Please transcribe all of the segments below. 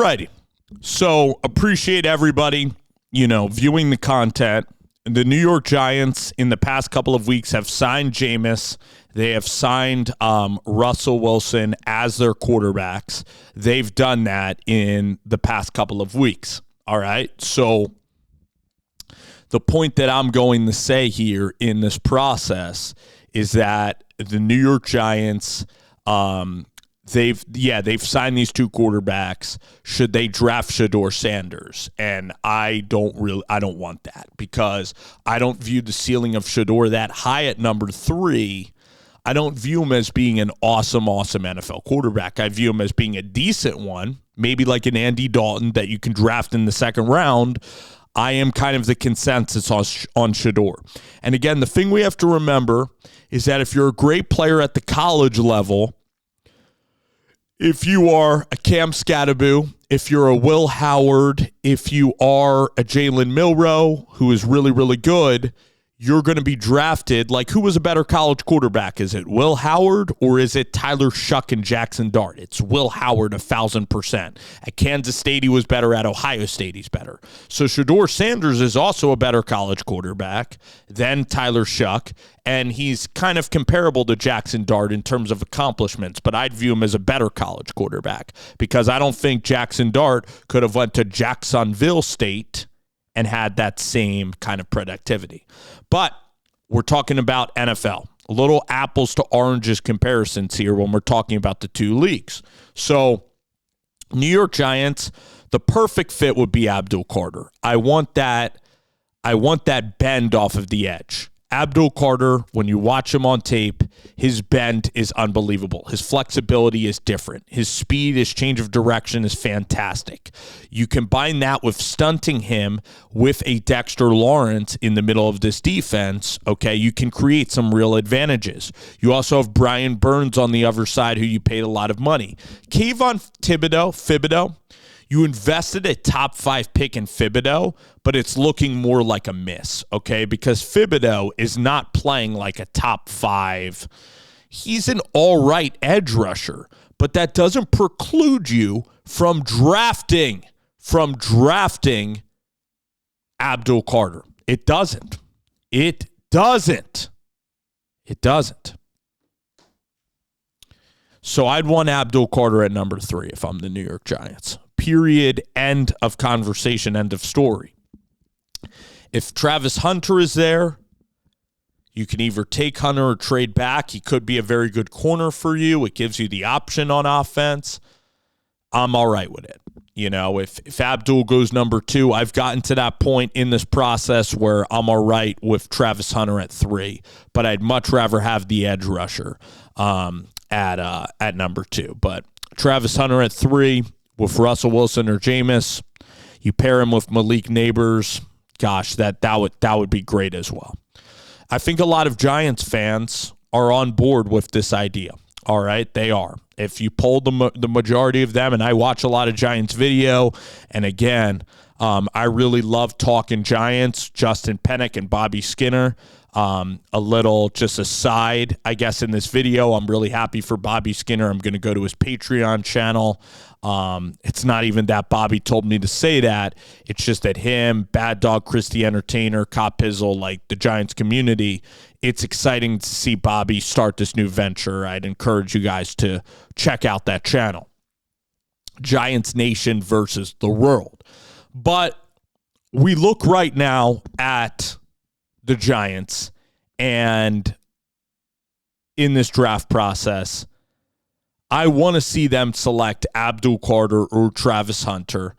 righty. So appreciate everybody, viewing the content. The New York Giants in the past couple of weeks have signed Jameis. They have signed Russell Wilson as their quarterbacks. They've done that in the past couple of weeks. All right. So the point that I'm going to say here in this process is that the New York Giants, they've signed these two quarterbacks. Should they draft Shedeur Sanders? And I don't want that, because I don't view the ceiling of Shedeur that high at number 3. I don't view him as being an awesome NFL quarterback. I view him as being a decent one, maybe like an Andy Dalton that you can draft in the second round. I am kind of the consensus on Shedeur. And again, the thing we have to remember is that if you're a great player at the college level, if you are a Cam Scatterbo, if you're a Will Howard, if you are a Jalen Milroe, who is really, really good, you're going to be drafted. Like, who was a better college quarterback? Is it Will Howard or is it Tyler Shuck and Jackson Dart? It's Will Howard 1,000%. At Kansas State, he was better. At Ohio State, he's better. So Shedeur Sanders is also a better college quarterback than Tyler Shuck, and he's kind of comparable to Jackson Dart in terms of accomplishments, but I'd view him as a better college quarterback because I don't think Jackson Dart could have went to Jacksonville State and had that same kind of productivity. But we're talking about NFL. A little apples to oranges comparisons here when we're talking about the two leagues. So New York Giants, the perfect fit would be Abdul Carter. I want that bend off of the edge. Abdul Carter, when you watch him on tape, his bend is unbelievable. His flexibility is different. His speed, his change of direction is fantastic. You combine that with stunting him with a Dexter Lawrence in the middle of this defense, okay, you can create some real advantages. You also have Brian Burns on the other side, who you paid a lot of money. Kayvon Thibodeau, you invested a top 5 pick in Thibodeau, but it's looking more like a miss, okay? Because Thibodeau is not playing like a top 5. He's an all right edge rusher, but that doesn't preclude you from drafting Abdul Carter. It doesn't. So I'd want Abdul Carter at number 3 if I'm the New York Giants. Period. End of conversation. End of story. If Travis Hunter is there, you can either take Hunter or trade back. He could be a very good corner for you. It gives you the option on offense. I'm all right with it. If Abdul goes number 2, I've gotten to that point in this process where I'm all right with Travis Hunter at 3, but I'd much rather have the edge rusher at number 2. But Travis Hunter at 3 with Russell Wilson or Jameis. You pair him with Malik Neighbors. Gosh, that would be great as well. I think a lot of Giants fans are on board with this idea. All right, they are. If you poll the majority of them, and I watch a lot of Giants video, and again, I really love talking Giants, Justin Pennick and Bobby Skinner. A little just aside, I guess, in this video, I'm really happy for Bobby Skinner. I'm going to go to his Patreon channel. It's not even that Bobby told me to say that. It's just that him, Bad Dog, Chris the Entertainer, Cop Pizzle, like the Giants community, it's exciting to see Bobby start this new venture. I'd encourage you guys to check out that channel. Giants Nation versus the world. But we look right now at the Giants, and in this draft process, I want to see them select Abdul Carter or Travis Hunter.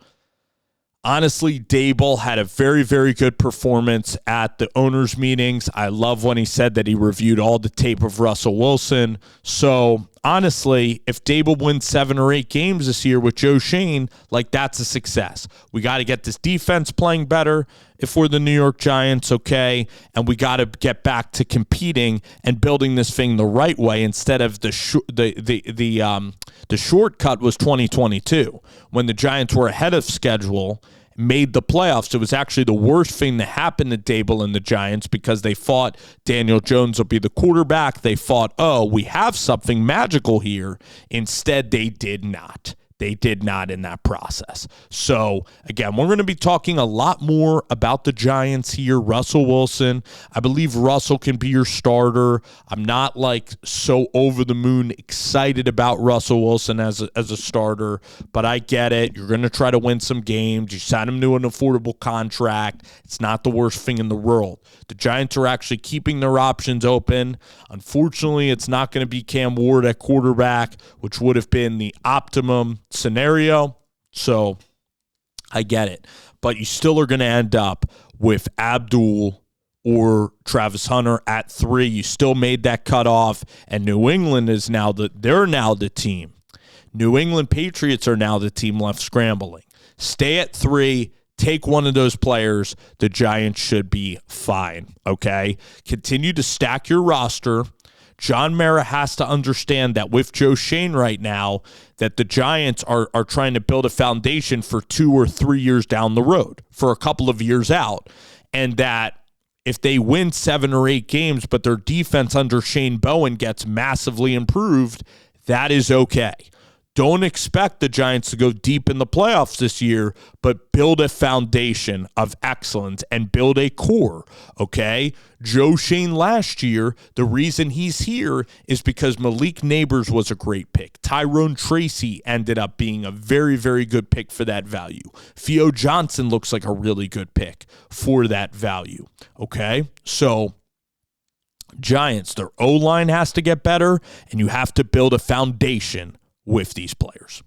Honestly, Daboll had a very, very good performance at the owners' meetings. I love when he said that he reviewed all the tape of Russell Wilson. So, honestly, if Daboll wins 7 or 8 games this year with Joe Schoen, like, that's a success. We got to get this defense playing better if we're the New York Giants, okay? And we got to get back to competing and building this thing the right way instead of the shortcut was 2022 when the Giants were ahead of schedule, made the playoffs. It was actually the worst thing that happened to Daboll and the Giants because they thought Daniel Jones would be the quarterback. They thought, oh, we have something magical here. Instead, they did not. They did not in that process. So, again, we're going to be talking a lot more about the Giants here. Russell Wilson, I believe Russell can be your starter. I'm not like so over the moon excited about Russell Wilson as a starter, but I get it. You're going to try to win some games. You signed him to an affordable contract. It's not the worst thing in the world. The Giants are actually keeping their options open. Unfortunately, it's not going to be Cam Ward at quarterback, which would have been the optimum scenario. So I get it. But you still are going to end up with Abdul or Travis Hunter at 3. You still made that cutoff, and New England is they're now the team. New England Patriots are now the team left scrambling. Stay at 3. Take one of those players. The Giants should be fine, okay? Continue to stack your roster. John Mara has to understand that with Joe Schoen right now, that the Giants are trying to build a foundation for 2 or 3 years down the road, for a couple of years out, and that if they win 7 or 8 games, but their defense under Shane Bowen gets massively improved, that is okay. Don't expect the Giants to go deep in the playoffs this year, but build a foundation of excellence and build a core, okay? Joe Schoen last year, the reason he's here is because Malik Neighbors was a great pick. Tyrone Tracy ended up being a very, very good pick for that value. Theo Johnson looks like a really good pick for that value, okay? So Giants, their O-line has to get better, and you have to build a foundation with these players.